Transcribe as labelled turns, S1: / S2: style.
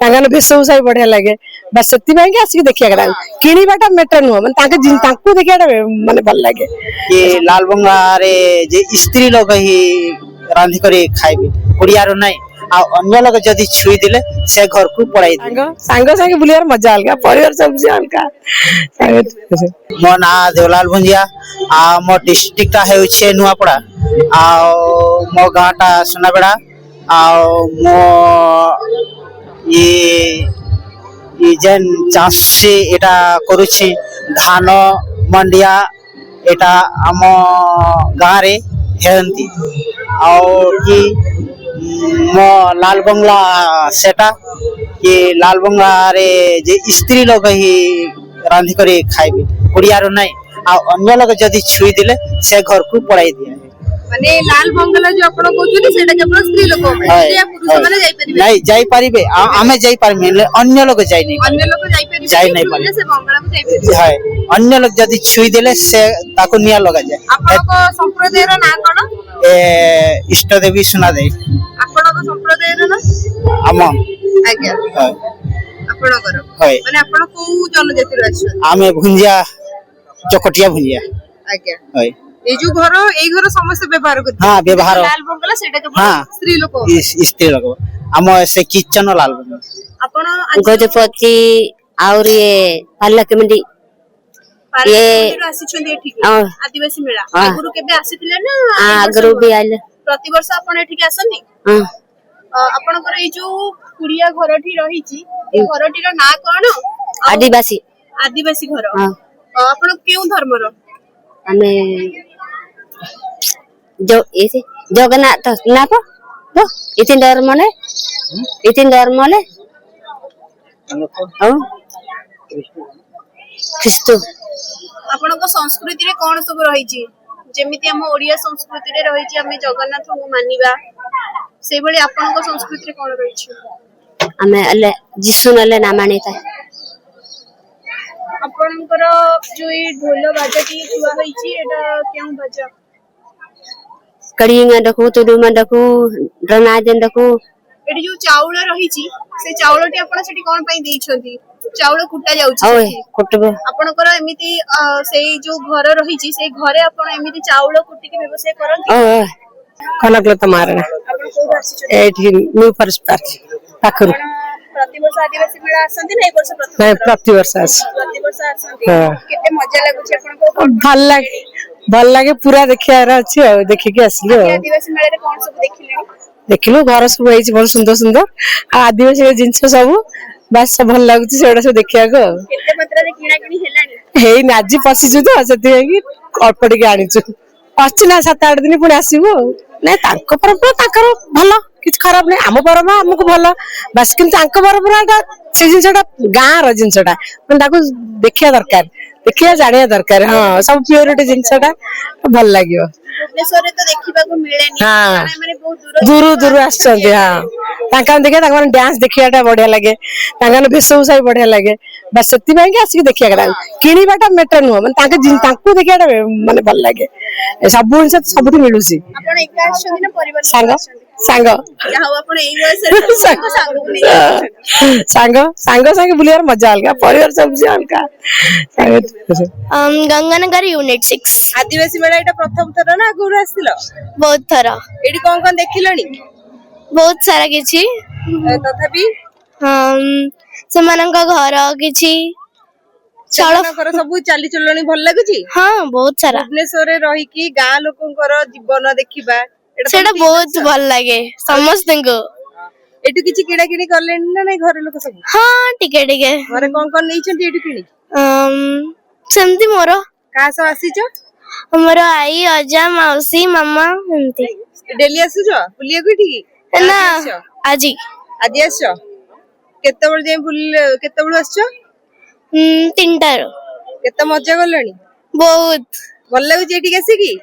S1: तांगन भेषभूषा भी बढ़िया लगे बस से आसिक देखिया किणवाटा मेटर नुह मानते देखिया माने भल लगे
S2: ये लाल बंगा रे जे स्त्री लोग ही रांधि करे खाइबे कुड़िया रो नहीं आ अन्य लोग जदी छुई दिले से घर को पड़ाई
S1: सांग सांग बुलियार मजा अलगा परिवार सब से अलगा
S2: मो ना देवलाल भुंजिया आ मो डिस्ट्रिक्ट टा हेउछे नुआपड़ा आ मो गाटा सुनाबेड़ा आ मो ये जेन चाषी एटा करूछि धान मंडिया एटा आम गाँ रे हेरंती और कि मो लाल बंगला सेटा कि लाल बंगला रे जे स्त्री लोग ही रांधि करे खाइबे कुड़िया रो नहीं आ अन्य लोग जदी छुई दिले से घर को पड़ाई दिया
S3: माने लाल बंगला जो आपण कहउछथि सेटा केवल स्त्री लोग जे पुरुष माने जाई परिबे
S2: नहीं जाई परिबे आमे जाई परमे अन्य लोग जाई नहीं
S3: अन्य लोग जाई परिबे से बंगला को जाई परिबे
S2: हाय अन्य लोग जदी छुई देले से ताको निया लगा जाए
S3: आपण को संप्रदाय रो नाम कोन
S2: ए इष्ट देवी सुना दे
S3: आपण को संप्रदाय रो ना
S2: आम
S3: आज्ञा आपण कर
S2: हाय
S3: माने आपण को जनजाति रो अछि
S2: आमे भुंजिया चकटिया भुंजिया
S3: आज्ञा
S2: हाय
S3: ए जो घर ए घर समस्त व्यवहार करते
S2: हां व्यवहार
S3: लाल बंगला सेटा के
S2: हां
S3: स्त्री लोग
S2: स्त्री लोग आम से किचन लाल बंगला
S3: आपण
S4: गजपति और ये पालक मंडी
S3: ये आसी छथि ठीक आदिवासी मेला आगुरु केबे आसीथिले ना
S4: आगरु भी आइले
S3: प्रति वर्ष आपण एठी के आसनी आपण कर ए जो कुड़िया घरठी रहिची ए घरठी रो ना कोन
S4: आदिवासी
S3: आदिवासी घर आपण केउ धर्म रो
S4: हमें जो ऐसे जगन्नाथ ना को तो इतिन धर्म ले ख्रिस्तो
S3: आपण को संस्कृति रे कोन सब रहिची जेमिति हम ओडिया संस्कृति रे रहिची हमें जगन्नाथ को मानिबा से भली आपण को संस्कृति रे कोन रहिची
S4: हमें अल्ले जिसु नले ना मानिता
S3: आपणकर जो ये ढोल बाजाटी हुआ होईची एटा केउ बाजा
S4: कड़िंगा देखो तुडुमा देखो ड्रनाजन देखो
S3: एटी जो चाउल रहिची से चाउलटी आपण सेठी कोन पई देई छथि चाउल कुटा जाउची
S4: ओए कुटबे
S3: आपणकर एमिति सेई जो घर रहिची से घरे आपण एमिति चाउल कुटी के व्यवसाय करंती
S1: ओए कनकल तमार
S3: आपण कोइ आसी छथि
S1: एठी न्यू फॉरेस्ट पार्क पाखरु
S3: प्रतिवर्ष आदिवासी मेला आसंती नै वर्ष
S1: प्रतिवर्ष
S3: प्रतिवर्ष आसंती केते मजा लागुची आपण को
S1: भल लागे पूरा देखियार अछि देखि के आसिलो
S3: आदिवासी मेला रे कोन सब देखिले
S1: देखिलो घर सब होई बहुत सुंदर सुंदर आदिवासी जिंस सब बस भल लागुची सेडा सब देखिया को
S3: केते मात्रा रे किणा किणी हेलानी
S1: हेई नाजी पसिछु तो सेति कि अल्प टिके आनिछु अछि ना 7-8 दिन पुणी आसीबो नै तांको परंपरा ताकर भलो किछ खराब नै आम परंपरा हमको भलो बस किंतु तांको परंपराटा से जिंसटा गाँ रो जिंसटा मन ताको देखिया दरकार देखिया जानिया दरकार हां सब प्योरिटी जिंसटा भल लागियो
S3: भुवनेश्वर रे तो देखिबा को मिलेनी माने बहुत
S1: दूर दूर आछंती हां तांका देखिया तांका डांस देखियाटा बढ़िया लागे तांका भेषभूषा भी बढ़िया लागे बस से आसिक देखिया किणवाटा मेटर नुह मानते देखिया माने भल लगे सब सब मिलूसी
S3: आपण एका आछन ना परिवार
S1: सांग सांग
S3: याहो आपण एई वयस सांग
S1: सांग सांग सांग बुलियार मजा अलगा परिवार सब से अलगा
S5: गंगानगर यूनिट 6
S3: आदिवासी मेला एटा प्रथम थर ना गुरु आसिलो
S5: बहुत थर
S3: एडी कोन देखिलनी
S5: बहुत सारा किछि
S3: तथापि
S5: सेमानका घर किछि
S3: चलकर सब चाली चलनी भल लागुची
S5: हां बहुत सारा
S3: भुवनेश्वर रे रही की गां लोकंकर जीवन देखिबा
S5: सेटा बहुत भल लागे समस्त को
S3: एटु किछि किडा किडी करलेनी ना नै घर लोक सब
S5: हां टिके टिके
S3: घरे कोन नै छथि एटु किडी
S5: सेमती मोर
S3: का सब आसीचो
S5: हमर आई अजा मौसी मामा सेमती
S3: डेली आसुचो बुलिया कोठी
S5: ना आजी
S3: आजी आसो केते बळ जे बुल केते बळ आसचो
S5: 3टा
S3: केते मजा करलनी
S5: बहुत
S3: भल लागुची एठी आसी की